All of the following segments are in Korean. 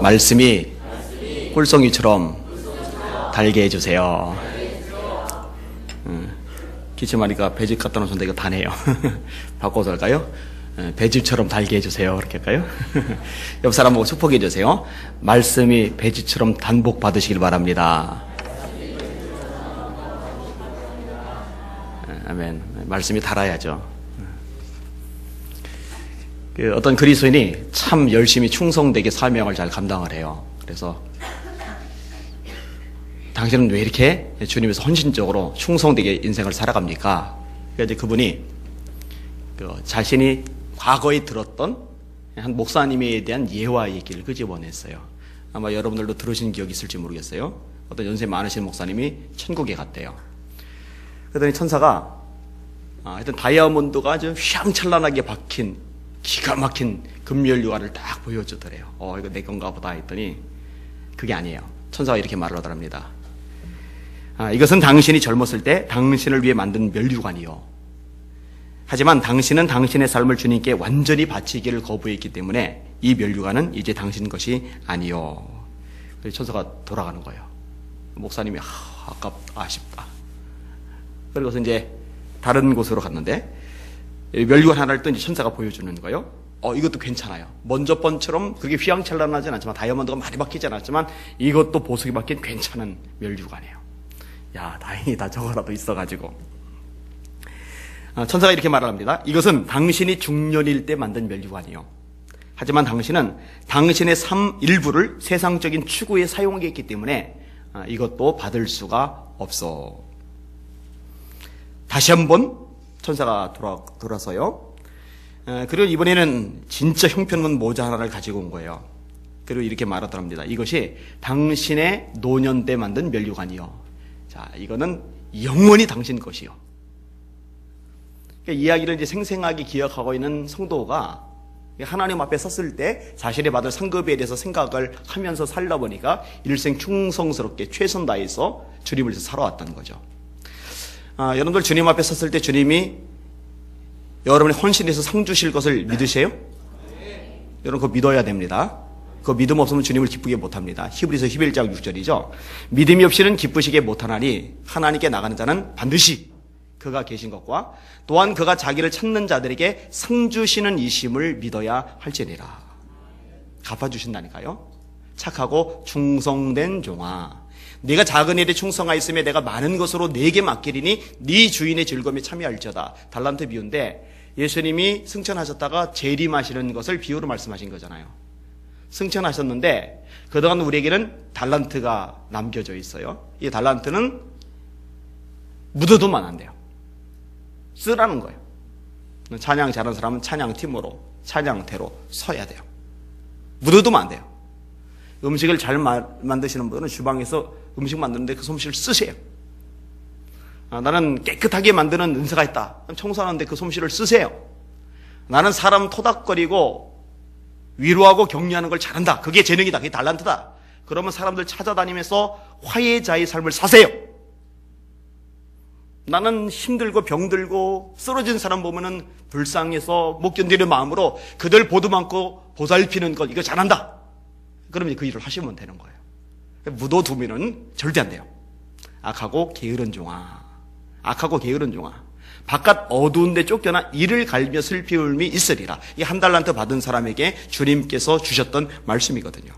말씀이 꿀송이처럼 달게 해주세요. 기침하니까 배즙 갖다 놓으셨는데 이거 다네요. 바꿔서 할까요? 배즙처럼 달게 해주세요. 그렇게 할까요? 옆 사람하고 축복해 주세요. 말씀이 배즙처럼 단복 받으시길 바랍니다. 아멘. 말씀이 달아야죠. 어떤 그리스도인이 참 열심히 충성되게 사명을 잘 감당을 해요. 그래서 당신은 왜 이렇게 주님에서 헌신적으로 충성되게 인생을 살아갑니까? 그래서 그분이 자신이 과거에 들었던 한 목사님에 대한 예화 얘기를 끄집어냈어요. 아마 여러분들도 들으신 기억이 있을지 모르겠어요. 어떤 연세 많으신 목사님이 천국에 갔대요. 그러더니 천사가 하여튼 다이아몬드가 아주 휘황찬란하게 박힌 기가 막힌 금연류관을 딱 보여주더래요. 이거 내 건가 보다 했더니 그게 아니에요. 천사가 이렇게 말을 하더랍니다. 이것은 당신이 젊었을 때 당신을 위해 만든 면류관이요. 하지만 당신은 당신의 삶을 주님께 완전히 바치기를 거부했기 때문에 이 면류관은 이제 당신 것이 아니요. 그래서 천사가 돌아가는 거예요. 목사님이 아쉽다. 그리고서 이제 다른 곳으로 갔는데 면류관 하나를 또 이제 천사가 보여주는 거예요. 이것도 괜찮아요. 먼저 번처럼 그렇게 휘황찬란하진 않지만 다이아몬드가 많이 박히지 않았지만 이것도 보석이 박힌 괜찮은 면류관이에요. 야, 다행이다. 저거라도 있어가지고. 천사가 이렇게 말을 합니다. 이것은 당신이 중년일 때 만든 면류관이요. 하지만 당신은 당신의 삶 일부를 세상적인 추구에 사용했기 때문에 이것도 받을 수가 없어. 다시 한번 천사가 돌아서요. 그리고 이번에는 진짜 형편없는 모자 하나를 가지고 온 거예요. 그리고 이렇게 말하더랍니다. 이것이 당신의 노년 때 만든 면류관이요. 자, 이거는 영원히 당신 것이요. 그러니까 이야기를 이제 생생하게 기억하고 있는 성도가 하나님 앞에 섰을 때 자신이 받을 상급에 대해서 생각을 하면서 살다 보니까 일생 충성스럽게 최선 다해서 주님을 위해서 살아왔던 거죠. 여러분들 주님 앞에 섰을 때 주님이 여러분의 헌신에서 상 주실 것을 믿으세요? 여러분 그거 믿어야 됩니다. 그 믿음 없으면 주님을 기쁘게 못합니다. 히브리서 11장 6절이죠. 믿음이 없이는 기쁘시게 못하나니 하나님께 나가는 자는 반드시 그가 계신 것과 또한 그가 자기를 찾는 자들에게 상 주시는 이심을 믿어야 할지니라. 갚아주신다니까요. 착하고 충성된 종아, 네가 작은 일에 충성하였으며 내가 많은 것으로 네게 맡기리니 네 주인의 즐거움에 참여할지어다. 달란트 비유인데 예수님이 승천하셨다가 재림하시는 것을 비유로 말씀하신 거잖아요. 승천하셨는데 그동안 우리에게는 달란트가 남겨져 있어요. 이 달란트는 묻어두면 안 돼요. 쓰라는 거예요. 찬양 잘하는 사람은 찬양팀으로 찬양대로 서야 돼요. 묻어두면 안 돼요. 음식을 잘 만드시는 분들은 주방에서 음식 만드는데 그 솜씨를 쓰세요. 나는 깨끗하게 만드는 은사가 있다. 청소하는데 그 솜씨를 쓰세요. 나는 사람 토닥거리고 위로하고 격려하는 걸 잘한다. 그게 재능이다. 그게 달란트다. 그러면 사람들 찾아다니면서 화해자의 삶을 사세요. 나는 힘들고 병들고 쓰러진 사람 보면은 불쌍해서 못 견디는 마음으로 그들 보듬안고 보살피는 것 이거 잘한다. 그러면 그 일을 하시면 되는 거예요. 묻어두면은 절대 안 돼요. 악하고 게으른 종아, 악하고 게으른 종아, 바깥 어두운 데 쫓겨나 이를 갈며 슬피 울미 있으리라. 이 한 달란트 받은 사람에게 주님께서 주셨던 말씀이거든요.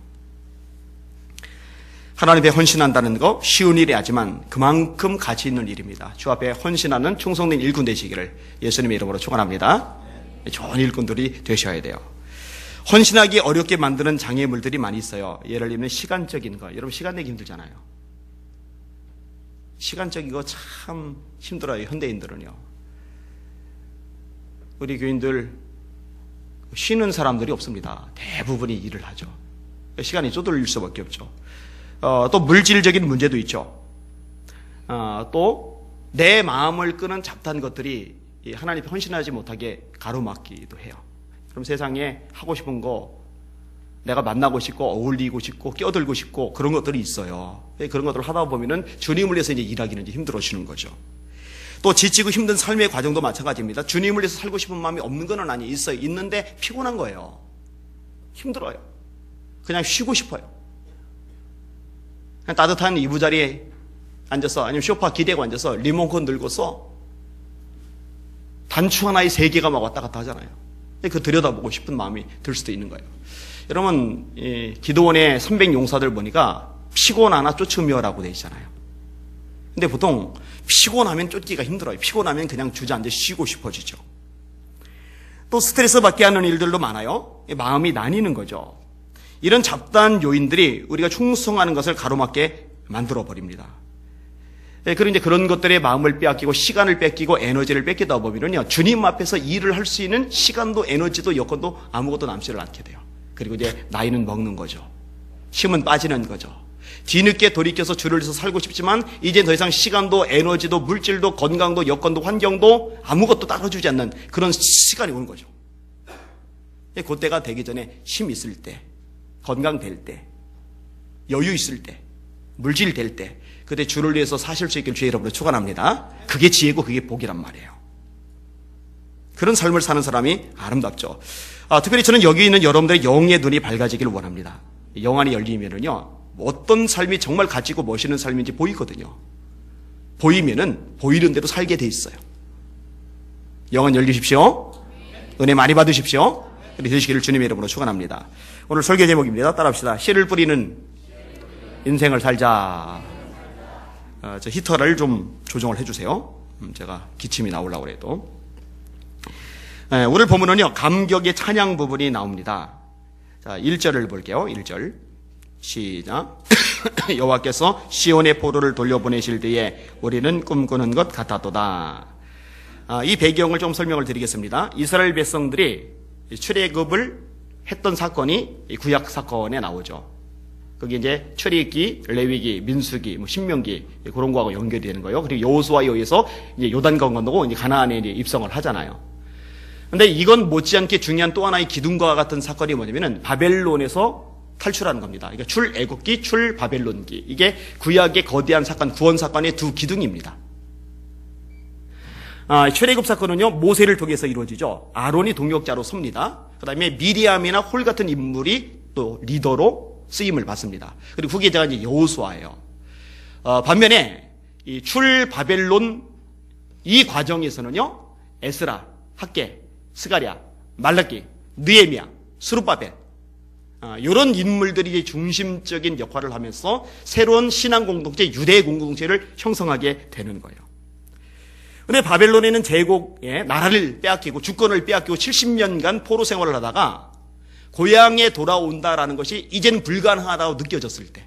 하나님 앞에 헌신한다는 거 쉬운 일이 하지만 그만큼 가치 있는 일입니다. 주 앞에 헌신하는 충성된 일꾼 되시기를 예수님의 이름으로 축원합니다. 좋은 일꾼들이 되셔야 돼요. 헌신하기 어렵게 만드는 장애물들이 많이 있어요. 예를 들면 시간적인 거. 여러분 시간 내기 힘들잖아요. 시간적인 거 참 힘들어요. 현대인들은요. 우리 교인들 쉬는 사람들이 없습니다. 대부분이 일을 하죠. 시간이 쪼들릴 수밖에 없죠. 또 물질적인 문제도 있죠. 또 내 마음을 끄는 잡다한 것들이 하나님 헌신하지 못하게 가로막기도 해요. 그럼 세상에 하고 싶은 거 내가 만나고 싶고 어울리고 싶고 껴들고 싶고 그런 것들이 있어요. 그런 것들을 하다 보면은 주님을 위해서 이제 일하기는 이제 힘들어지는 거죠. 또 지치고 힘든 삶의 과정도 마찬가지입니다. 주님을 위해서 살고 싶은 마음이 없는 건 아니에요. 있어요. 있는데 피곤한 거예요. 힘들어요. 그냥 쉬고 싶어요. 그냥 따뜻한 이부자리에 앉아서 아니면 소파 기대고 앉아서 리모컨 들고서 단추 하나에 3개가 막 왔다 갔다 하잖아요. 그 들여다보고 싶은 마음이 들 수도 있는 거예요. 여러분, 기도원의 300용사들 보니까 피곤하나 쫓으며라고 되어 있잖아요. 근데 보통 피곤하면 쫓기가 힘들어요. 피곤하면 그냥 주저앉아 쉬고 싶어지죠. 또 스트레스 받게 하는 일들도 많아요. 마음이 나뉘는 거죠. 이런 잡다한 요인들이 우리가 충성하는 것을 가로막게 만들어 버립니다. 그리고 이제 그런 것들에 마음을 빼앗기고 시간을 뺏기고 에너지를 뺏기다 보면요, 주님 앞에서 일을 할 수 있는 시간도 에너지도 여건도 아무것도 남지를 않게 돼요. 그리고 이제 나이는 먹는 거죠. 힘은 빠지는 거죠. 뒤늦게 돌이켜서 주를 위해서 살고 싶지만 이제 더 이상 시간도 에너지도 물질도 건강도 여건도 환경도 아무것도 따라주지 않는 그런 시간이 오는 거죠. 그때가 되기 전에 힘 있을 때, 건강 될 때, 여유 있을 때, 물질 될 때, 그때 주를 위해서 사실 수 있기를 주의 이름으로 축원합니다. 그게 지혜고 그게 복이란 말이에요. 그런 삶을 사는 사람이 아름답죠. 특별히 저는 여기 있는 여러분들의 영의 눈이 밝아지기를 원합니다. 영안이 열리면은요, 어떤 삶이 정말 가치고 멋있는 삶인지 보이거든요. 보이면은 보이는 대로 살게 돼 있어요. 영안 열리십시오. 은혜 많이 받으십시오. 되시기를 주님의 이름으로 축원합니다. 오늘 설교 제목입니다. 따라합시다. 씨를 뿌리는 인생을 살자. 저 히터를 좀 조정을 해주세요. 제가 기침이 나오려고 해도. 오늘 본문은요, 감격의 찬양 부분이 나옵니다. 자, 1절을 볼게요. 1절. 시작. 여호와께서 시온의 포로를 돌려보내실 때에 우리는 꿈꾸는 것 같았도다. 이 배경을 좀 설명을 드리겠습니다. 이스라엘 백성들이 출애굽을 했던 사건이 구약 사건에 나오죠. 그게 이제 출애굽기, 레위기, 민수기, 신명기 그런 거하고 연결이 되는 거예요. 그리고 여호수아에 의해서 이제 요단강 건너고 이제 가나안에 이제 입성을 하잖아요. 근데 이건 못지않게 중요한 또 하나의 기둥과 같은 사건이 뭐냐면은 바벨론에서 탈출하는 겁니다. 그러니까 출애굽기, 출바벨론기. 이게 구약의 거대한 사건, 구원 사건의 두 기둥입니다. 출애굽 사건은요, 모세를 통해서 이루어지죠. 아론이 동역자로 섭니다. 그 다음에 미리암이나 홀 같은 인물이 또 리더로 쓰임을 받습니다. 그리고 후계자가 이제 여호수아예요. 반면에 이 출바벨론 이 과정에서는요, 에스라, 학개, 스가랴, 말라기, 느헤미야, 스룹바벨 이런 인물들이 이제 중심적인 역할을 하면서 새로운 신앙 공동체, 유대 공동체를 형성하게 되는 거예요. 근데 바벨론에는 제국의 나라를 빼앗기고 주권을 빼앗기고 70년간 포로 생활을 하다가 고향에 돌아온다라는 것이 이제는 불가능하다고 느껴졌을 때,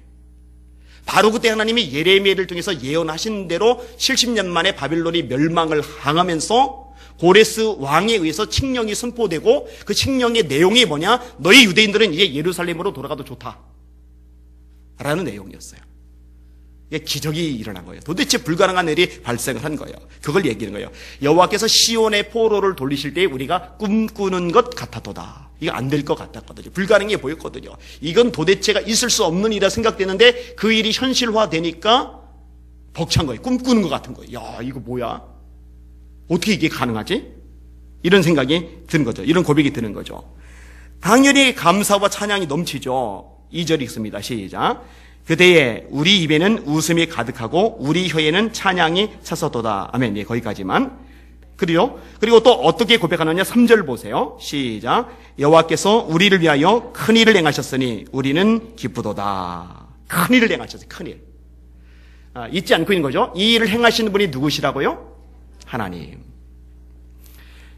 바로 그때 하나님이 예레미야를 통해서 예언하신 대로 70년 만에 바벨론이 멸망을 당하면서 고레스 왕에 의해서 칙령이 선포되고, 그 칙령의 내용이 뭐냐? 너희 유대인들은 이제 예루살렘으로 돌아가도 좋다 라는 내용이었어요. 이게 기적이 일어난 거예요. 도대체 불가능한 일이 발생을 한 거예요. 그걸 얘기하는 거예요. 여호와께서 시온의 포로를 돌리실 때 우리가 꿈꾸는 것 같았도다. 이거 안 될 것 같았거든요. 불가능해 보였거든요. 이건 도대체가 있을 수 없는 일이라 생각되는데 그 일이 현실화되니까 벅찬 거예요. 꿈꾸는 것 같은 거예요. 야, 이거 뭐야? 어떻게 이게 가능하지? 이런 생각이 드는 거죠. 이런 고백이 드는 거죠. 당연히 감사와 찬양이 넘치죠. 2절이 있습니다. 시작. 그때에 우리 입에는 웃음이 가득하고 우리 혀에는 찬양이 찼었도다. 아멘. 예, 거기까지만. 그리고 또 어떻게 고백하느냐? 3절 보세요. 시작. 여호와께서 우리를 위하여 큰 일을 행하셨으니 우리는 기쁘도다. 큰 일을 행하셨어요. 큰 일. 잊지 않고 있는 거죠. 이 일을 행하시는 분이 누구시라고요? 하나님.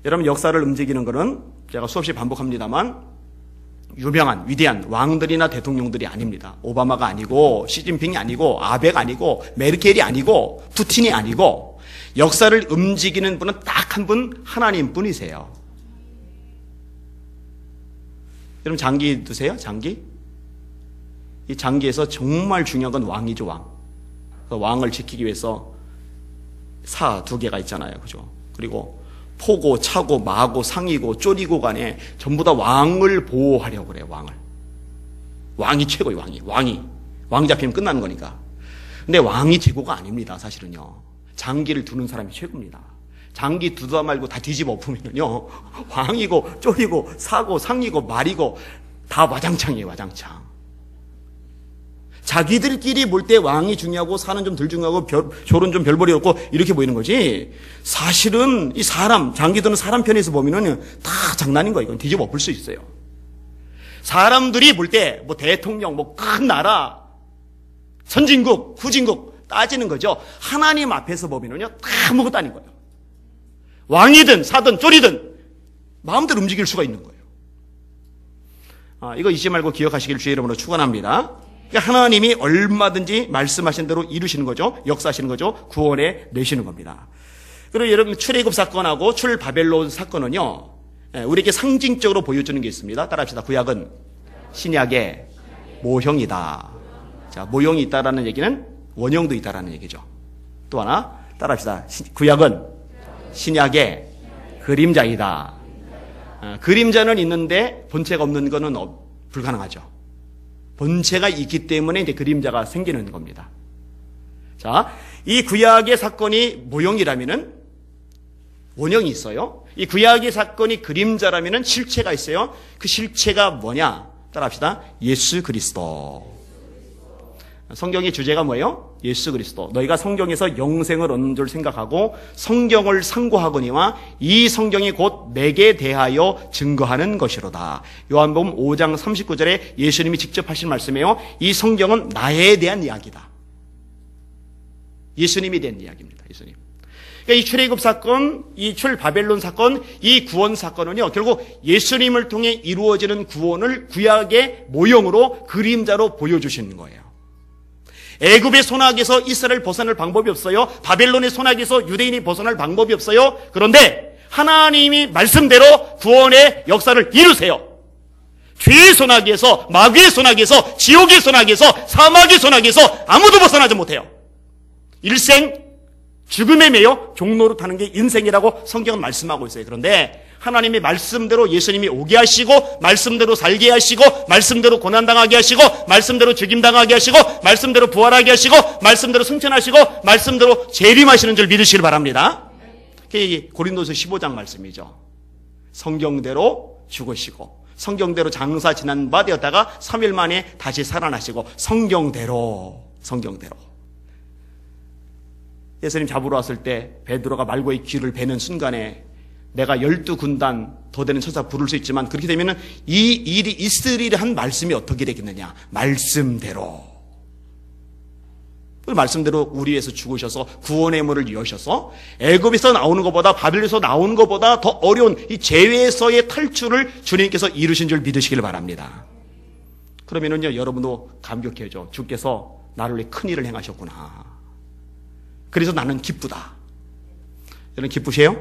여러분, 역사를 움직이는 것은 제가 수없이 반복합니다만 유명한 위대한 왕들이나 대통령들이 아닙니다. 오바마가 아니고 시진핑이 아니고 아베가 아니고 메르켈이 아니고 푸틴이 아니고 역사를 움직이는 분은 딱 한 분, 하나님 뿐이세요. 여러분, 장기 드세요? 장기? 이 장기에서 정말 중요한 건 왕이죠. 왕. 그 왕을 지키기 위해서 사 2개가 있잖아요. 그죠? 그리고 포고, 차고, 마고, 상이고, 쪼리고 간에 전부 다 왕을 보호하려고 그래요. 왕이 최고예요. 왕 잡히면 끝나는 거니까. 근데 왕이 최고가 아닙니다. 사실은요. 장기를 두는 사람이 최고입니다. 장기 두다 말고 다 뒤집어 엎으면요, 왕이고 쪼리고 사고 상이고 말이고 다 와장창이에요. 와장창. 자기들끼리 볼 때 왕이 중요하고 사는 좀 덜 중요하고 졸은 좀 별볼이 없고 이렇게 보이는 거지. 사실은 이 사람, 장기들은 사람 편에서 보면은 다 장난인 거예요. 이건 뒤집어 엎을 수 있어요. 사람들이 볼 때 뭐 대통령, 뭐 큰 나라, 선진국, 후진국 따지는 거죠. 하나님 앞에서 보면은요, 다 아무것도 아닌 거예요. 왕이든 사든 쪼리든 마음대로 움직일 수가 있는 거예요. 이거 잊지 말고 기억하시길 주의 이름으로 축원합니다. 그러니까 하나님이 얼마든지 말씀하신 대로 이루시는 거죠. 역사하시는 거죠. 구원해 내시는 겁니다. 그리고 여러분 출애굽 사건하고 출바벨론 사건은요, 우리에게 상징적으로 보여주는 게 있습니다. 따라합시다. 구약은 신약의 모형이다. 자, 모형이 있다라는 얘기는 원형도 있다라는 얘기죠. 또 하나 따라합시다. 구약은 신약의 그림자이다. 그림자는 있는데 본체가 없는 것은 불가능하죠. 본체가 있기 때문에 이제 그림자가 생기는 겁니다. 자, 이 구약의 사건이 모형이라면은 원형이 있어요. 이 구약의 사건이 그림자라면은 실체가 있어요. 그 실체가 뭐냐? 따라합시다. 예수 그리스도. 성경의 주제가 뭐예요? 예수 그리스도. 너희가 성경에서 영생을 얻는 줄 생각하고 성경을 상고하거니와 이 성경이 곧 내게 대하여 증거하는 것이로다. 요한복음 5장 39절에 예수님이 직접 하신 말씀이에요. 이 성경은 나에 대한 이야기다. 예수님에 대한 이야기입니다. 예수님. 그러니까 이 출애굽 사건, 이 출바벨론 사건, 이 구원 사건은요, 결국 예수님을 통해 이루어지는 구원을 구약의 모형으로 그림자로 보여주시는 거예요. 애굽의 손아귀에서 이스라엘 벗어날 방법이 없어요. 바벨론의 손아귀에서 유대인이 벗어날 방법이 없어요. 그런데 하나님이 말씀대로 구원의 역사를 이루세요. 죄의 손아귀에서, 마귀의 손아귀에서, 지옥의 손아귀에서, 사막의 손아귀에서 아무도 벗어나지 못해요. 일생 죽음에 매여 종로로 타는 게 인생이라고 성경은 말씀하고 있어요. 그런데 하나님의 말씀대로 예수님이 오게 하시고, 말씀대로 살게 하시고, 말씀대로 고난당하게 하시고, 말씀대로 죽임당하게 하시고, 말씀대로 부활하게 하시고, 말씀대로 승천하시고, 말씀대로 재림하시는 줄 믿으시길 바랍니다. 그게 고린도서 15장 말씀이죠. 성경대로 죽으시고 성경대로 장사 지난 바 되었다가 3일 만에 다시 살아나시고 성경대로. 예수님 잡으러 왔을 때 베드로가 말고의 귀를 베는 순간에 내가 12군단 더 되는 천사 부를 수 있지만 그렇게 되면은 이 일이 있으리라 한 말씀이 어떻게 되겠느냐? 말씀대로. 그 말씀대로 우리 위해서 죽으셔서 구원의 문을 여셔서 애굽에서 나오는 것보다 바벨론에서 나오는 것보다 더 어려운 이 죄에서의 탈출을 주님께서 이루신 줄 믿으시길 바랍니다. 그러면은요, 여러분도 감격해야죠. 주께서 나를 위해 큰 일을 행하셨구나. 그래서 나는 기쁘다. 여러분 기쁘세요?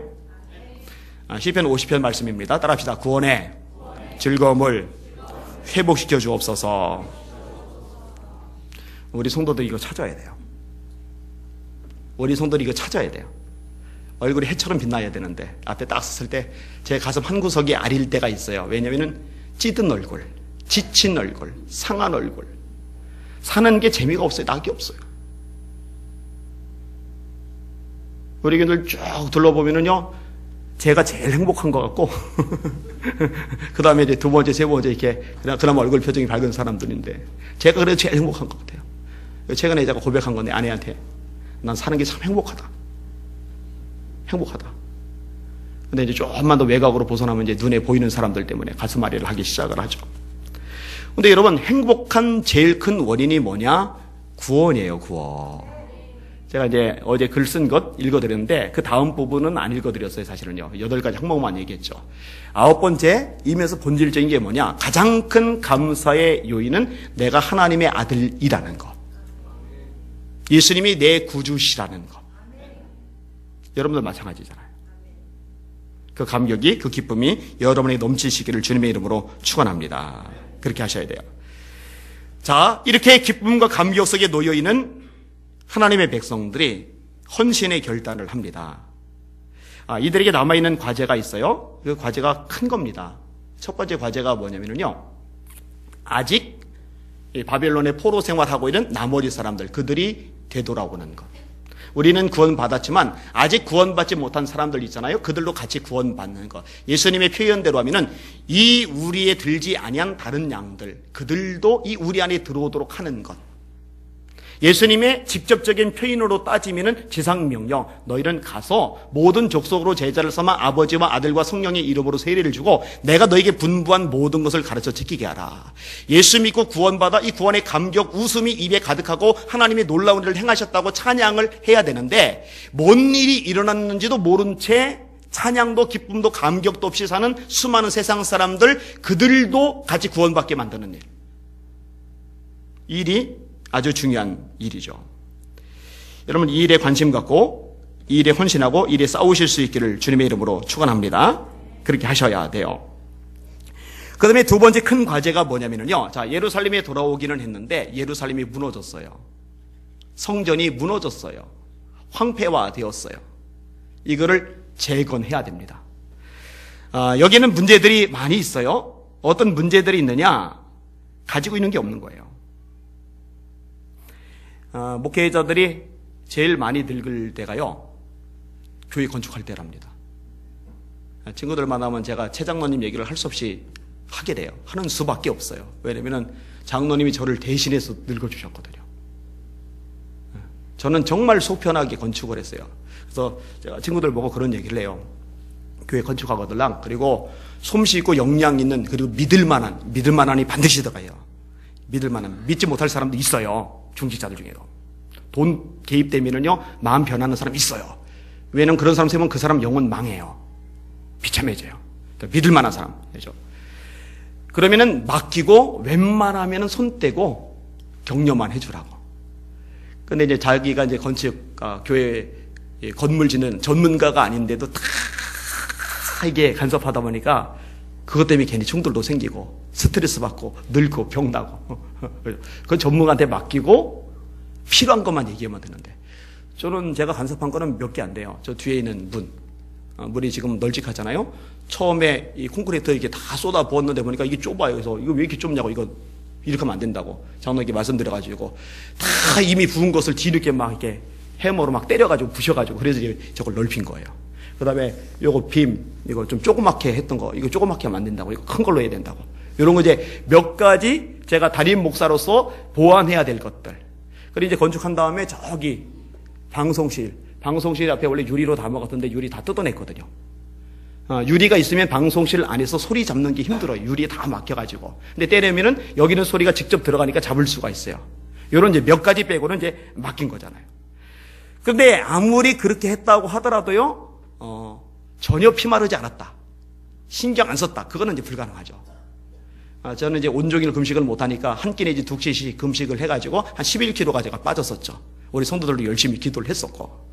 시편 50편 말씀입니다. 따라합시다. 구원의 즐거움을 회복시켜 주옵소서. 우리 성도들 이거 찾아야 돼요. 우리 성도들이 이거 찾아야 돼요. 얼굴이 해처럼 빛나야 되는데 앞에 딱 섰을 때 제 가슴 한 구석이 아릴 때가 있어요. 왜냐하면 찌든 얼굴, 지친 얼굴, 상한 얼굴, 사는 게 재미가 없어요. 낙이 없어요. 우리 교인들 쭉 둘러보면은요, 제가 제일 행복한 것 같고, 그 다음에 이제 두 번째, 세 번째 이렇게, 그나마 얼굴 표정이 밝은 사람들인데, 제가 그래도 제일 행복한 것 같아요. 최근에 제가 고백한 건데, 아내한테, 난 사는 게 참 행복하다. 행복하다. 근데 이제 조금만 더 외곽으로 벗어나면 이제 눈에 보이는 사람들 때문에 가슴앓이를 하기 시작을 하죠. 근데 여러분, 행복한 제일 큰 원인이 뭐냐? 구원이에요, 구원. 제가 이제 어제 글 쓴 것 읽어드렸는데 그 다음 부분은 안 읽어드렸어요. 사실은요. 8가지 항목만 얘기했죠. 9번째, 이면서 본질적인 게 뭐냐? 가장 큰 감사의 요인은 내가 하나님의 아들이라는 것. 예수님이 내 구주시라는 것. 여러분들 마찬가지잖아요. 그 감격이, 그 기쁨이 여러분에게 넘치시기를 주님의 이름으로 축원합니다. 그렇게 하셔야 돼요. 자, 이렇게 기쁨과 감격 속에 놓여있는 하나님의 백성들이 헌신의 결단을 합니다. 이들에게 남아있는 과제가 있어요. 그 과제가 큰 겁니다. 첫 번째 과제가 뭐냐면요, 아직 바벨론의 포로 생활하고 있는 나머지 사람들, 그들이 되돌아오는 것. 우리는 구원받았지만 아직 구원받지 못한 사람들 있잖아요. 그들도 같이 구원받는 것. 예수님의 표현대로 하면은 이 우리에 들지 아니한 다른 양들, 그들도 이 우리 안에 들어오도록 하는 것. 예수님의 직접적인 표현으로 따지면은 지상명령, 너희는 가서 모든 족속으로 제자를 삼아 아버지와 아들과 성령의 이름으로 세례를 주고 내가 너에게 분부한 모든 것을 가르쳐 지키게 하라. 예수 믿고 구원받아 이 구원의 감격, 웃음이 입에 가득하고 하나님의 놀라운 일을 행하셨다고 찬양을 해야 되는데 뭔 일이 일어났는지도 모른 채 찬양도 기쁨도 감격도 없이 사는 수많은 세상 사람들, 그들도 같이 구원받게 만드는 일이 아주 중요한 일이죠. 여러분, 이 일에 관심 갖고 이 일에 헌신하고 이 일에 싸우실 수 있기를 주님의 이름으로 축원합니다. 그렇게 하셔야 돼요. 그 다음에 두 번째 큰 과제가 뭐냐면요, 자, 예루살렘에 돌아오기는 했는데 예루살렘이 무너졌어요. 성전이 무너졌어요. 황폐화되었어요. 이거를 재건해야 됩니다. 여기는 문제들이 많이 있어요. 어떤 문제들이 있느냐? 가지고 있는 게 없는 거예요. 목회자들이 제일 많이 늙을 때가요, 교회 건축할 때랍니다. 친구들 만나면 제가 최 장로님 얘기를 할 수 없이 하게 돼요. 하는 수밖에 없어요. 왜냐면 장로님이 저를 대신해서 늙어주셨거든요. 저는 정말 속편하게 건축을 했어요. 그래서 제가 친구들 보고 그런 얘기를 해요. 교회 건축하거들랑, 그리고 솜씨 있고 역량 있는, 그리고 믿을만한이 반드시 들어가요. 믿지 못할 사람도 있어요. 중직자들 중에도. 돈 개입되면은요, 마음 변하는 사람 있어요. 왜냐면 그런 사람 세면 그 사람 영혼 망해요. 비참해져요. 그러니까 믿을 만한 사람. 그렇죠? 그러면은 맡기고 웬만하면은 손 떼고 격려만 해주라고. 근데 이제 자기가 이제 교회 건물 짓는 전문가가 아닌데도 다 이게 간섭하다 보니까 그것 때문에 괜히 충돌도 생기고 스트레스 받고 늙고 병나고. 그건 전문가한테 맡기고 필요한 것만 얘기하면 되는데, 저는 제가 간섭한 거는 몇 개 안 돼요. 저 뒤에 있는 문이 지금 널찍하잖아요. 처음에 이 콘크리트 이렇게 다 쏟아 부었는데 보니까 이게 좁아요. 그래서 이거 왜 이렇게 좁냐고, 이거 이렇게 하면 안 된다고 장로에게 말씀드려가지고 다 이미 부은 것을 뒤늦게 막 이렇게 해머로 막 때려가지고 부셔가지고 그래서 이제 저걸 넓힌 거예요. 그 다음에 요거 이거 좀 조그맣게 했던 거, 이거 조그맣게 하면 안 된다고, 이거 큰 걸로 해야 된다고. 이런 거 이제 몇 가지 제가 담임 목사로서 보완해야 될 것들. 그리고 이제 건축한 다음에 저기 방송실 앞에 원래 유리로 다 먹었던데 유리 다 뜯어냈거든요. 유리가 있으면 방송실 안에서 소리 잡는 게 힘들어요. 유리에 다 막혀가지고. 근데 때리면은 여기는 소리가 직접 들어가니까 잡을 수가 있어요. 요런 이제 몇 가지 빼고는 이제 맡긴 거잖아요. 근데 아무리 그렇게 했다고 하더라도요, 전혀 피마르지 않았다. 신경 안 썼다. 그거는 이제 불가능하죠. 저는 이제 온종일 금식을 못하니까 한 끼 내지 두 끼씩 금식을 해가지고 한 11kg가 제가 빠졌었죠. 우리 성도들도 열심히 기도를 했었고.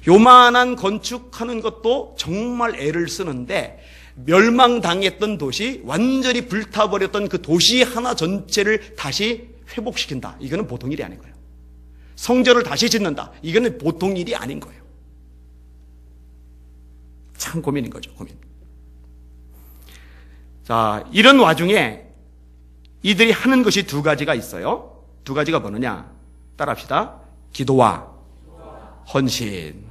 요만한 건축하는 것도 정말 애를 쓰는데, 멸망당했던 도시, 완전히 불타버렸던 그 도시 하나 전체를 다시 회복시킨다. 이거는 보통 일이 아닌 거예요. 성전을 다시 짓는다. 이거는 보통 일이 아닌 거예요. 참 고민인 거죠, 고민. 자, 이런 와중에 이들이 하는 것이 두 가지가 있어요. 두 가지가 뭐느냐? 따라합시다. 기도와 헌신.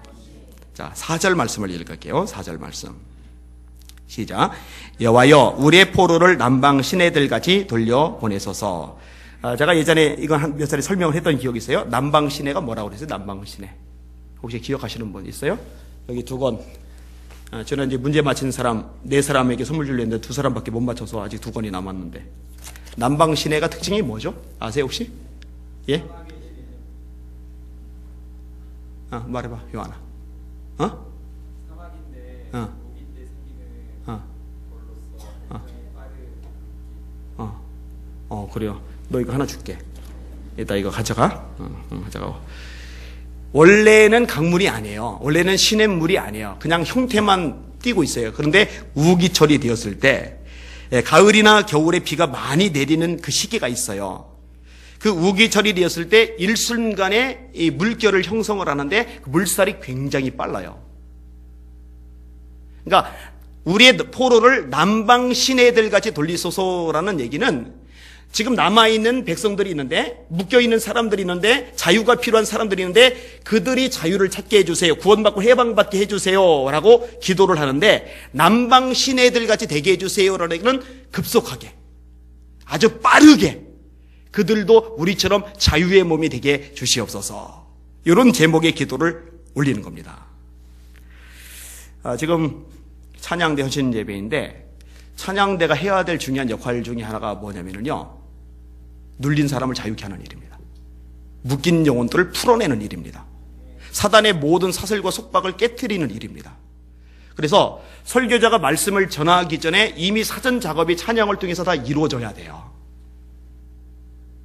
자, 4절 말씀을 읽을게요. 4절 말씀. 시작. 여호와여, 우리의 포로를 남방 시내들같이 돌려보내소서. 제가 예전에 이거 한 몇 차례 설명을 했던 기억이 있어요. 남방 시내가 뭐라고 그랬어요? 남방 시내. 혹시 기억하시는 분 있어요? 여기 두 권. 저는 이제 문제 맞힌 사람, 4사람에게 선물 주려 했는데 2사람밖에 못 맞춰서 아직 2권이 남았는데. 남방 시내가 특징이 뭐죠? 아세요, 혹시? 예? 말해봐, 요하나. 사막인데 고기 때 생기는 걸로써 그래요. 너 이거 하나 줄게. 이따 이거 가져가. 가져가고. 원래는 강물이 아니에요. 원래는 시냇물이 아니에요. 그냥 형태만 띄고 있어요. 그런데 우기철이 되었을 때, 가을이나 겨울에 비가 많이 내리는 그 시기가 있어요. 그 우기철이 되었을 때 일순간에 이 물결을 형성을 하는데 그 물살이 굉장히 빨라요. 그러니까 우리의 포로를 남방 시내들 같이 돌리소서라는 얘기는, 지금 남아있는 백성들이 있는데, 묶여있는 사람들이 있는데, 자유가 필요한 사람들이 있는데, 그들이 자유를 찾게 해주세요. 구원받고 해방받게 해주세요. 라고 기도를 하는데, 남방 시내들 같이 되게 해주세요. 라는 얘기는 급속하게, 아주 빠르게, 그들도 우리처럼 자유의 몸이 되게 주시옵소서. 이런 제목의 기도를 올리는 겁니다. 지금 찬양대 헌신 예배인데 찬양대가 해야 될 중요한 역할 중에 하나가 뭐냐면요, 눌린 사람을 자유케 하는 일입니다. 묶인 영혼들을 풀어내는 일입니다. 사단의 모든 사슬과 속박을 깨트리는 일입니다. 그래서 설교자가 말씀을 전하기 전에 이미 사전 작업이 찬양을 통해서 다 이루어져야 돼요.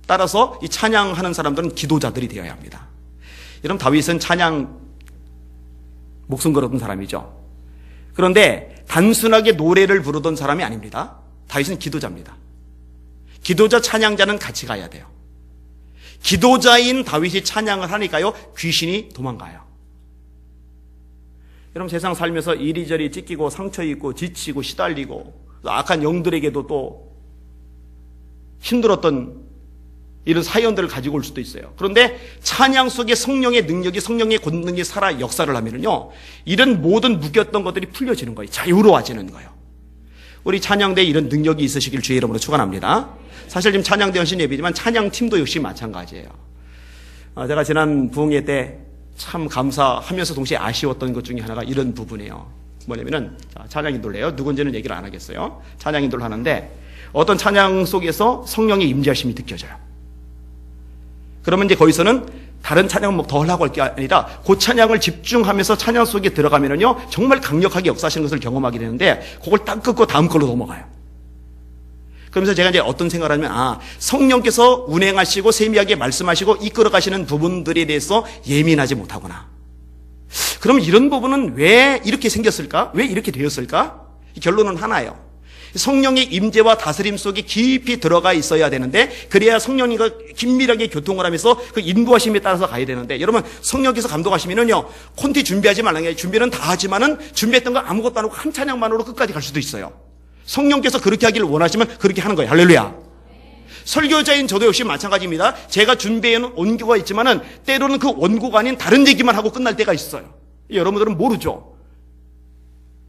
따라서 이 찬양하는 사람들은 기도자들이 되어야 합니다. 여러분, 다윗은 찬양 목숨 걸었던 사람이죠. 그런데 단순하게 노래를 부르던 사람이 아닙니다. 다윗은 기도자입니다. 기도자 찬양자는 같이 가야 돼요. 기도자인 다윗이 찬양을 하니까요, 귀신이 도망가요. 여러분, 세상 살면서 이리저리 찢기고 상처 입고 지치고 시달리고 악한 영들에게도 또 힘들었던 이런 사연들을 가지고 올 수도 있어요. 그런데 찬양 속에 성령의 능력이, 성령의 권능이 살아 역사를 하면은요, 이런 모든 묶였던 것들이 풀려지는 거예요. 자유로워지는 거예요. 우리 찬양대에 이런 능력이 있으시길 주의 이름으로 축원합니다. 사실 지금 찬양대 헌신 예배지만 찬양팀도 역시 마찬가지예요. 제가 지난 부흥회 때 참 감사하면서 동시에 아쉬웠던 것 중에 하나가 이런 부분이에요. 뭐냐면은, 찬양 인도를 해요. 누군지는 얘기를 안 하겠어요. 찬양 인도를 하는데 어떤 찬양 속에서 성령의 임재하심이 느껴져요. 그러면 이제 거기서는 다른 찬양 더 하려고 할 게 아니라 그 찬양을 집중하면서 찬양 속에 들어가면은요, 정말 강력하게 역사하시는 것을 경험하게 되는데 그걸 딱 끊고 다음 걸로 넘어가요. 그러면서 제가 이제 어떤 생각을 하면, 성령께서 운행하시고 세미하게 말씀하시고 이끌어 가시는 부분들에 대해서 예민하지 못하구나. 그럼 이런 부분은 왜 이렇게 생겼을까? 왜 이렇게 되었을까? 결론은 하나예요. 성령의 임재와 다스림 속에 깊이 들어가 있어야 되는데, 그래야 성령님과 긴밀하게 교통을 하면서 그 인도하심에 따라서 가야 되는데, 여러분, 성령께서 감동하시면은요, 콘티 준비하지 말라는 게, 준비는 다 하지만은 준비했던 거 아무것도 안 하고 한 찬양만으로 끝까지 갈 수도 있어요. 성령께서 그렇게 하기를 원하시면 그렇게 하는 거예요. 할렐루야. 설교자인 저도 역시 마찬가지입니다. 제가 준비해놓은 원고가 있지만은 때로는 그 원고가 아닌 다른 얘기만 하고 끝날 때가 있어요. 여러분들은 모르죠.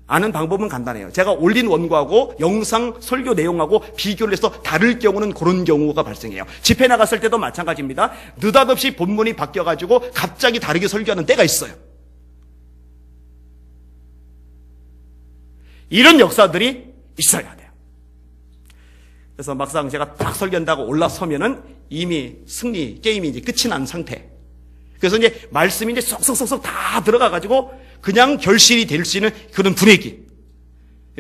아는 방법은 간단해요. 제가 올린 원고하고 영상 설교 내용하고 비교를 해서 다를 경우는 그런 경우가 발생해요. 집회 나갔을 때도 마찬가지입니다. 느닷없이 본문이 바뀌어가지고 갑자기 다르게 설교하는 때가 있어요. 이런 역사들이 있어야 돼요. 그래서 막상 제가 딱 설교한다고 올라서면은 이미 승리 게임이 이제 끝이 난 상태. 그래서 이제 말씀이 이제 쏙쏙쏙쏙 다 들어가가지고 그냥 결실이 될 수 있는 그런 분위기.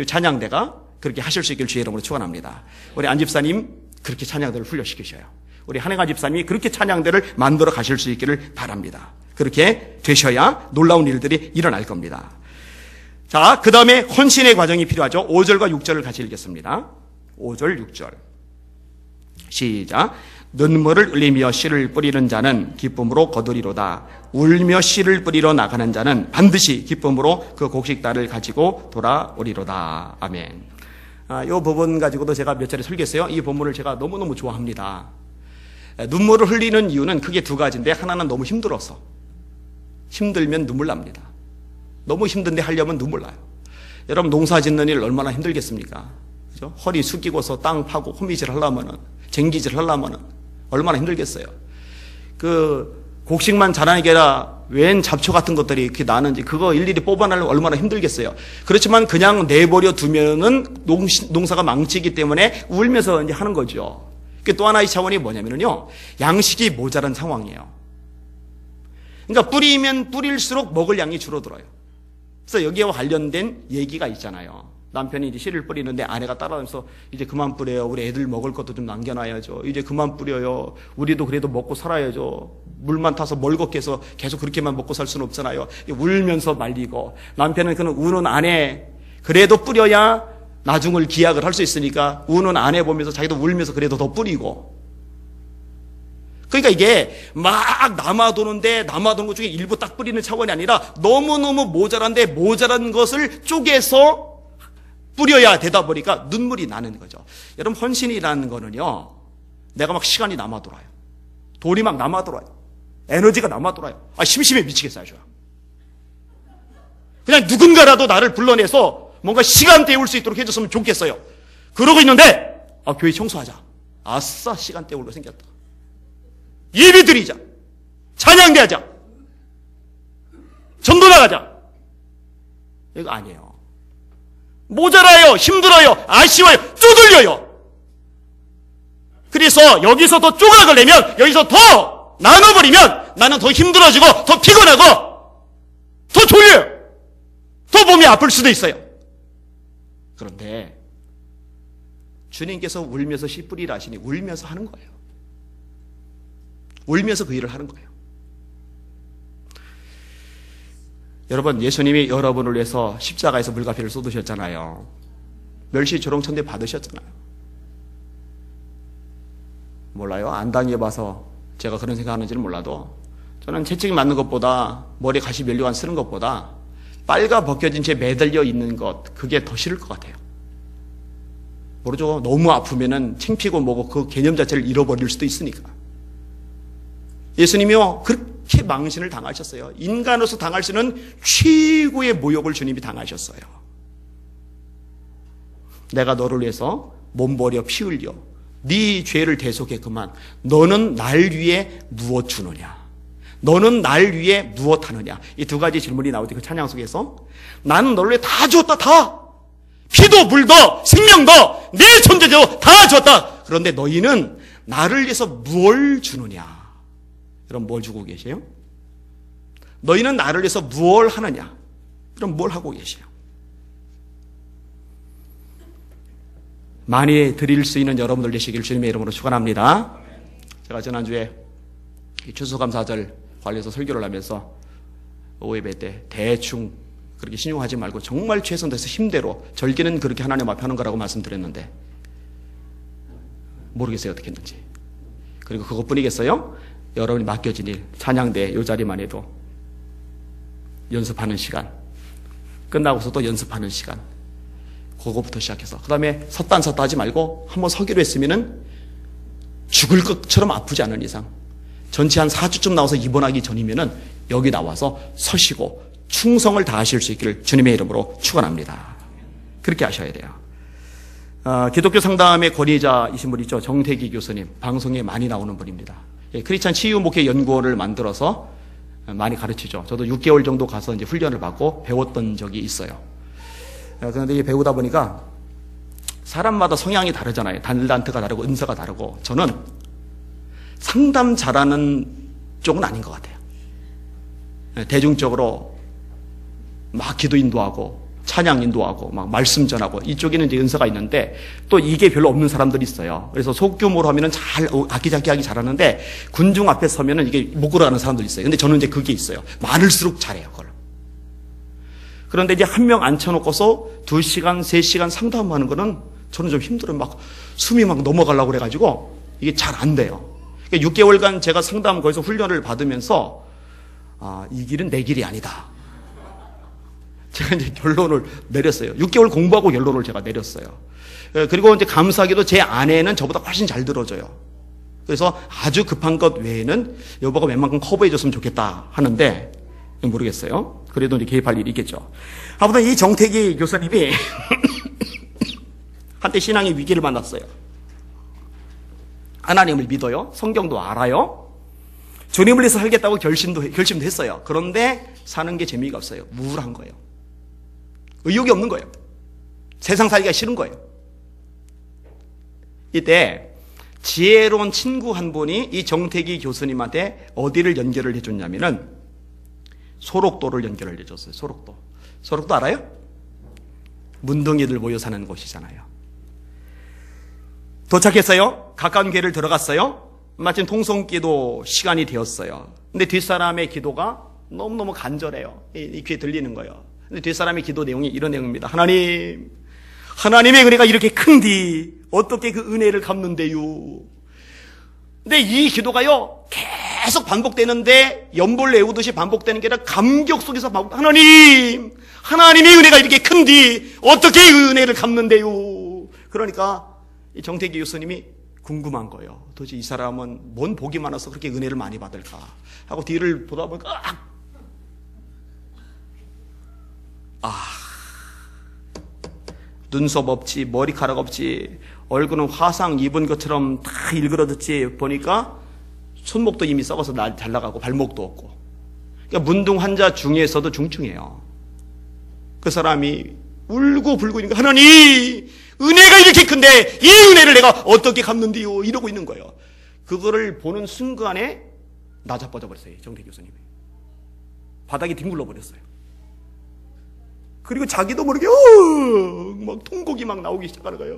찬양대가 그렇게 하실 수 있길 주의 이름으로 축원합니다. 우리 안 집사님 그렇게 찬양대를 훈련시키셔요. 우리 한혜가 집사님이 그렇게 찬양대를 만들어 가실 수 있기를 바랍니다. 그렇게 되셔야 놀라운 일들이 일어날 겁니다. 자, 그 다음에 헌신의 과정이 필요하죠. 5절과 6절을 같이 읽겠습니다. 5절, 6절. 시작. 눈물을 흘리며 씨를 뿌리는 자는 기쁨으로 거두리로다. 울며 씨를 뿌리러 나가는 자는 반드시 기쁨으로 그 곡식달을 가지고 돌아오리로다. 아멘. 이 부분 가지고도 제가 몇 차례 설교했어요. 이 본문을 제가 너무너무 좋아합니다. 눈물을 흘리는 이유는 크게 두 가지인데, 하나는 너무 힘들어서. 힘들면 눈물 납니다. 너무 힘든데 하려면 눈물 나요. 여러분, 농사 짓는 일 얼마나 힘들겠습니까? 그죠? 허리 숙이고서 땅 파고 호미질 하려면은, 쟁기질 하려면은 얼마나 힘들겠어요. 그 곡식만 자라는 게 아니라 웬 잡초 같은 것들이 이렇게 나는지 그거 일일이 뽑아내려면 얼마나 힘들겠어요. 그렇지만 그냥 내버려 두면은 농사가 망치기 때문에 울면서 이제 하는 거죠. 또 하나의 차원이 뭐냐면요, 양식이 모자란 상황이에요. 그러니까 뿌리면 뿌릴수록 먹을 양이 줄어들어요. 그래서 여기와 관련된 얘기가 있잖아요. 남편이 이제 씨를 뿌리는데 아내가 따라오면서 이제 그만 뿌려요. 우리 애들 먹을 것도 좀 남겨놔야죠. 이제 그만 뿌려요. 우리도 그래도 먹고 살아야죠. 물만 타서 멀겋게 해서 계속 그렇게만 먹고 살 수는 없잖아요. 울면서 말리고, 남편은 그는 우는 아내 그래도 뿌려야 나중을 기약을 할 수 있으니까 우는 아내 보면서 자기도 울면서 그래도 더 뿌리고. 그러니까 이게 막 남아도는 것 중에 일부 딱 뿌리는 차원이 아니라 너무너무 모자란데 모자란 것을 쪼개서 뿌려야 되다 보니까 눈물이 나는 거죠. 여러분, 헌신이라는 거는요, 내가 막 시간이 남아돌아요. 돈이 막 남아돌아요. 에너지가 남아돌아요. 심심해 미치겠어요. 그냥 누군가라도 나를 불러내서 뭔가 시간 때울 수 있도록 해줬으면 좋겠어요. 그러고 있는데 교회 청소하자. 아싸, 시간 때울 거 생겼다. 예배 드리자. 찬양대하자. 전도 나가자. 이거 아니에요. 모자라요. 힘들어요. 아쉬워요. 쪼들려요. 그래서 여기서 더 조각을 내면, 여기서 더 나눠버리면 나는 더 힘들어지고 더 피곤하고 더 졸려요. 더 몸이 아플 수도 있어요. 그런데 주님께서 울면서 씨 뿌리라 하시니 울면서 하는 거예요. 울면서 그 일을 하는 거예요. 여러분, 예수님이 여러분을 위해서 십자가에서 물과 피를 쏟으셨잖아요. 멸시 조롱천대 받으셨잖아요. 몰라요? 안 당해봐서 제가 그런 생각하는지는 몰라도 저는 채찍 맞는 것보다 머리에 가시 면류관 쓰는 것보다 빨가 벗겨진 채 매달려 있는 것, 그게 더 싫을 것 같아요. 모르죠? 너무 아프면은 창피고 뭐고 그 개념 자체를 잃어버릴 수도 있으니까. 예수님이요, 그렇게 망신을 당하셨어요. 인간으로서 당할 수 있는 최고의 모욕을 주님이 당하셨어요. 내가 너를 위해서 몸버려 피 흘려 네 죄를 대속했구만. 너는 날 위해 무엇 주느냐? 너는 날 위해 무엇 하느냐? 이 두 가지 질문이 나오죠. 그 찬양 속에서. 나는 너를 위해 다 주었다. 다. 피도 물도 생명도 내 존재도 다 주었다. 그런데 너희는 나를 위해서 뭘 주느냐? 그럼 뭘 주고 계세요? 너희는 나를 위해서 무엇 하느냐? 그럼 뭘 하고 계세요? 많이 드릴 수 있는 여러분들 되시길 주님의 이름으로 축원합니다. 제가 지난주에 추수감사절 관련해서 설교를 하면서 오예배 때 대충 그렇게 신용하지 말고 정말 최선 다해서 힘대로, 절기는 그렇게 하나님 앞에 하는 거라고 말씀드렸는데 모르겠어요, 어떻게 했는지. 그리고 그것뿐이겠어요? 여러분이 맡겨진 일, 찬양대 이 자리만 해도 연습하는 시간, 끝나고서 또 연습하는 시간, 그거부터 시작해서 그 다음에 섰다 하지 말고 한번 서기로 했으면은 죽을 것처럼 아프지 않은 이상 전체 한 4주쯤 나와서 입원하기 전이면은 여기 나와서 서시고 충성을 다하실 수 있기를 주님의 이름으로 축원합니다. 그렇게 하셔야 돼요. 기독교 상담의 권위자이신 분 있죠. 정태기 교수님, 방송에 많이 나오는 분입니다. 크리스찬 치유 목회 연구원을 만들어서 많이 가르치죠. 저도 6개월 정도 가서 이제 훈련을 받고 배웠던 적이 있어요. 그런데 이게 배우다 보니까 사람마다 성향이 다르잖아요. 달란트가 다르고 은사가 다르고, 저는 상담 잘하는 쪽은 아닌 것 같아요. 대중적으로 막 기도 인도하고 찬양 인도하고 막 말씀 전하고 이쪽에는 이제 은사가 있는데 또 이게 별로 없는 사람들이 있어요. 그래서 소규모로 하면은 잘 아끼자끼 하기 잘하는데 군중 앞에 서면은 이게 못 걸어가는 사람들이 있어요. 근데 저는 이제 그게 있어요. 많을수록 잘해요, 그걸. 그런데 이제 한 명 앉혀놓고서 2시간, 3시간 상담하는 거는 저는 좀 힘들어요. 막 숨이 막 넘어가려고 그래가지고 이게 잘 안 돼요. 그러니까 6개월간 제가 상담 거기서 훈련을 받으면서 이 길은 내 길이 아니다. 제가 이제 결론을 내렸어요. 6개월 공부하고 결론을 제가 내렸어요. 그리고 이제 감사하게도 제 아내는 저보다 훨씬 잘 들어줘요. 그래서 아주 급한 것 외에는 여보가 웬만큼 커버해줬으면 좋겠다 하는데 모르겠어요. 그래도 이제 개입할 일이 있겠죠. 아무튼 이 정태기 교수님이 한때 신앙의 위기를 만났어요. 하나님을 믿어요. 성경도 알아요. 주님을 위해서 살겠다고 결심도 했어요. 그런데 사는 게 재미가 없어요. 우울한 거예요. 의욕이 없는 거예요. 세상 살기가 싫은 거예요. 이때 지혜로운 친구 한 분이 이 정태기 교수님한테 어디를 연결을 해줬냐면은 소록도를 연결을 해줬어요. 소록도. 소록도 알아요? 문둥이들 모여 사는 곳이잖아요. 도착했어요. 가까운 교회를 들어갔어요. 마침 통성기도 시간이 되었어요. 근데 뒷사람의 기도가 너무너무 간절해요. 이 귀에 들리는 거예요. 근데 뒷사람의 기도 내용이 이런 내용입니다. 하나님, 하나님의 은혜가 이렇게 큰디 어떻게 그 은혜를 갚는데요? 근데 이 기도가요 계속 반복되는데 연볼 외우듯이 반복되는 게 아니라 감격 속에서 반복. 하나님, 하나님의 은혜가 이렇게 큰디 어떻게 그 은혜를 갚는데요? 그러니까 이 정태기 교수님이 궁금한 거예요. 도대체 이 사람은 뭔 복이 많아서 그렇게 은혜를 많이 받을까 하고 뒤를 보다 보니까 눈썹 없지, 머리카락 없지, 얼굴은 화상 입은 것처럼 다 일그러졌지 보니까 손목도 이미 썩어서 잘 나가고 발목도 없고. 그러니까 문둥 환자 중에서도 중증이에요. 그 사람이 울고 불고 있는 거, 하나님, 은혜가 이렇게 큰데 이 은혜를 내가 어떻게 갚는디요? 이러고 있는 거예요. 그거를 보는 순간에 나자빠져 버렸어요. 정태 교수님이. 바닥에 뒹굴러 버렸어요. 그리고 자기도 모르게 막 통곡이 막 나오기 시작하는 거예요.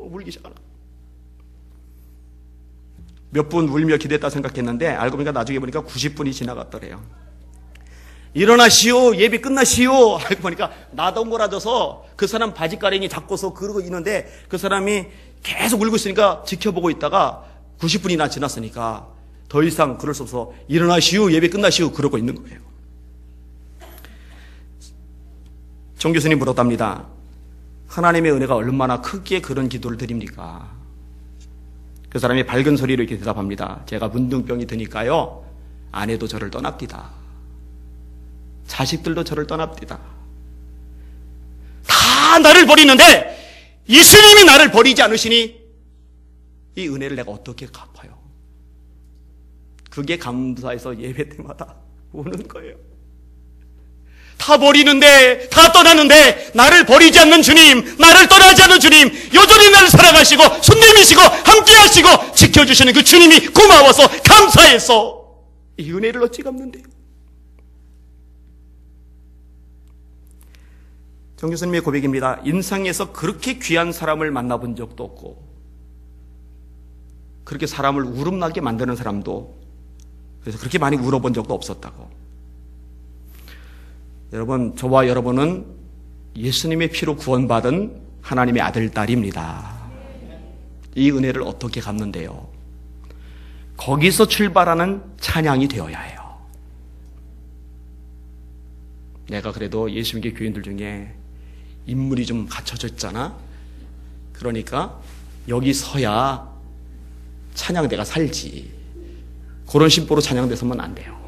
울기 시작하는 거예요. 몇 분 울며 기도했다 생각했는데 알고 보니까 나중에 보니까 90분이 지나갔더래요. 일어나시오, 예배 끝나시오. 알고 보니까 나동거라져서 그 사람 바지가랭이 잡고서 그러고 있는데 그 사람이 계속 울고 있으니까 지켜보고 있다가 90분이나 지났으니까 더 이상 그럴 수 없어서 일어나시오, 예배 끝나시오 그러고 있는 거예요. 정 교수님 물었답니다. 하나님의 은혜가 얼마나 크기에 그런 기도를 드립니까? 그 사람이 밝은 소리로 이렇게 대답합니다. 제가 문둥병이 드니까요, 아내도 저를 떠납디다. 자식들도 저를 떠납디다. 다 나를 버리는데 예수님이 나를 버리지 않으시니 이 은혜를 내가 어떻게 갚아요? 그게 감사해서 예배 때마다 우는 거예요. 다 버리는데, 다 떠나는데 나를 버리지 않는 주님, 나를 떠나지 않는 주님, 여전히 나를 사랑하시고 손님이시고 함께하시고 지켜주시는 그 주님이 고마워서 감사해서 이 은혜를 어찌 갚는데요? 정 교수님의 고백입니다. 인생에서 그렇게 귀한 사람을 만나본 적도 없고 그렇게 사람을 울음나게 만드는 사람도, 그래서 그렇게 많이 울어본 적도 없었다고. 여러분, 저와 여러분은 예수님의 피로 구원받은 하나님의 아들, 딸입니다. 이 은혜를 어떻게 갚는데요? 거기서 출발하는 찬양이 되어야 해요. 내가 그래도 예수님께 교인들 중에 인물이 좀 갖춰져 있잖아. 그러니까 여기 서야 찬양대가 살지. 그런 심보로 찬양대 서면 안 돼요.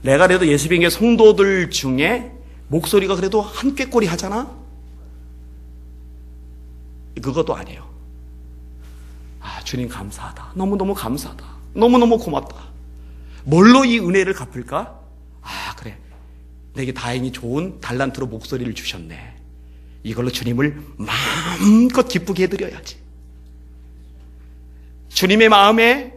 내가 그래도 예수님의 성도들 중에 목소리가 그래도 한 꾀꼬리 하잖아? 그것도 아니에요. 아, 주님 감사하다. 너무너무 감사하다. 너무너무 고맙다. 뭘로 이 은혜를 갚을까? 아, 그래. 내게 다행히 좋은 달란트로 목소리를 주셨네. 이걸로 주님을 마음껏 기쁘게 해드려야지. 주님의 마음에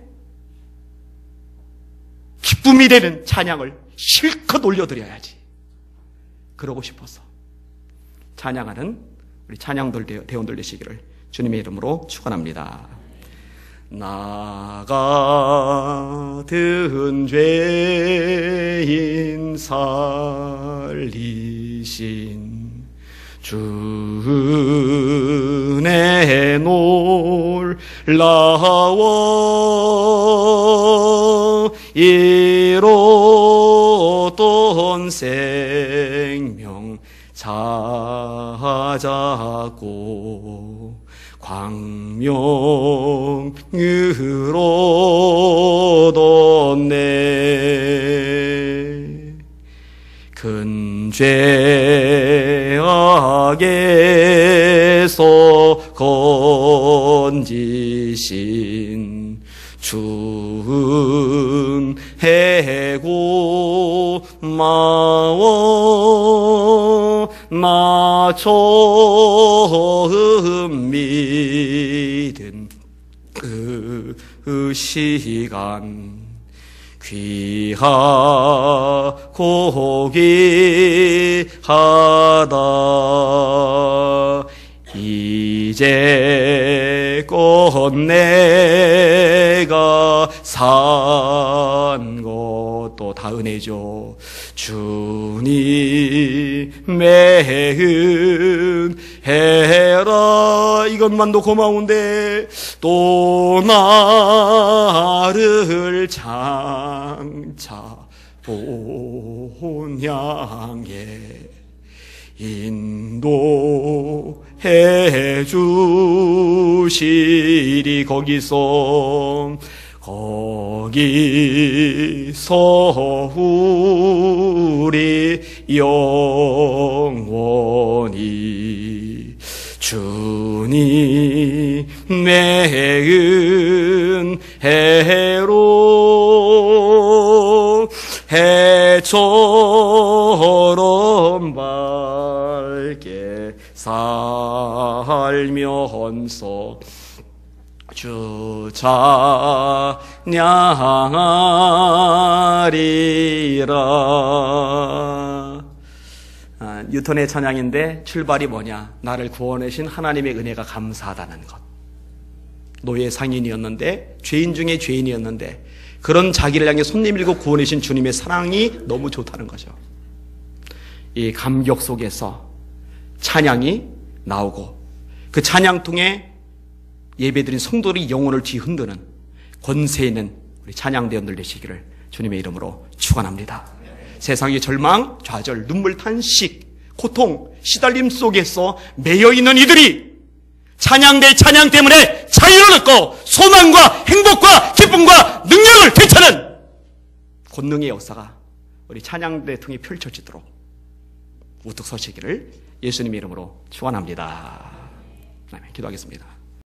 기쁨이 되는 찬양을 실컷 올려드려야지. 그러고 싶어서 찬양하는 우리 찬양들 대원들 되시기를 주님의 이름으로 축원합니다. 나 같은 죄인 살리신 주 은혜 놀라워 이로던 생명 찾았고 광명으로 뒀네. 근죄악에서 건지신 주 은혜고 마워 나 처음 믿은 그 시간 귀하고 귀하다. 이제껏 내가 산 것도 다 은혜죠. 주님의 은혜라. 이것만도 고마운데 또 나를 장차 본향에 인도해 주시리. 거기서 우리 영원히 주님의 해로 해처럼 밝게 살면서 주 찬양하리라. 뉴턴의 찬양인데 출발이 뭐냐? 나를 구원하신 하나님의 은혜가 감사하다는 것. 노예 상인이었는데, 죄인 중에 죄인이었는데, 그런 자기를 향해 손 내밀고 구원하신 주님의 사랑이 너무 좋다는 거죠. 이 감격 속에서 찬양이 나오고, 그 찬양 통해 예배드린 성도들이 영혼을 뒤흔드는 권세 있는 우리 찬양대원들 되시기를 주님의 이름으로 축원합니다. 세상의 절망, 좌절, 눈물, 탄식, 고통, 시달림 속에서 매여있는 이들이 찬양 때문에 자유를 얻고 소망과 행복과 기쁨과 능력을 되찾는 권능의 역사가 우리 찬양대 통해 펼쳐지도록 우뚝 서시기를 예수님의 이름으로 축원합니다. 기도하겠습니다.